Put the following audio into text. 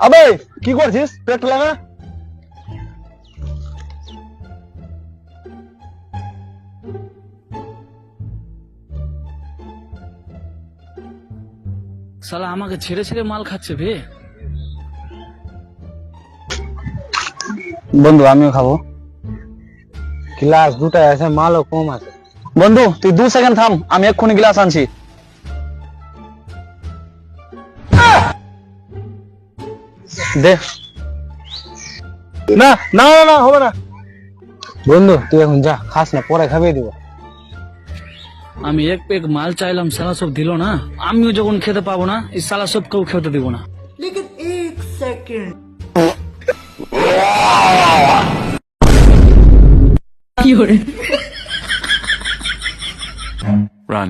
আবে কি করছিস? পেট লাগা। শালা আমাকে ছেড়ে ছেড়ে মাল খাচ্ছে বে। বন্ধু আমিও খাবো। গ্লাস দুটাই আছে, মালও কম আছে। বন্ধু তুই 2 সেকেন্ড থাম, আমি এক্ষুনি গ্লাস আনছি। দে। না না না না, হবে না। বন্ধু তুই এখন যা, খাস না, পরে খাইয়ে দিব। আমি এক পেক মাল চাইলাম, শালা সব দিল না। আমিও যখন খেতে পাবো না, এই শালা সব কেউ খেতে দিব না। लेकिन एक सेकंड Run.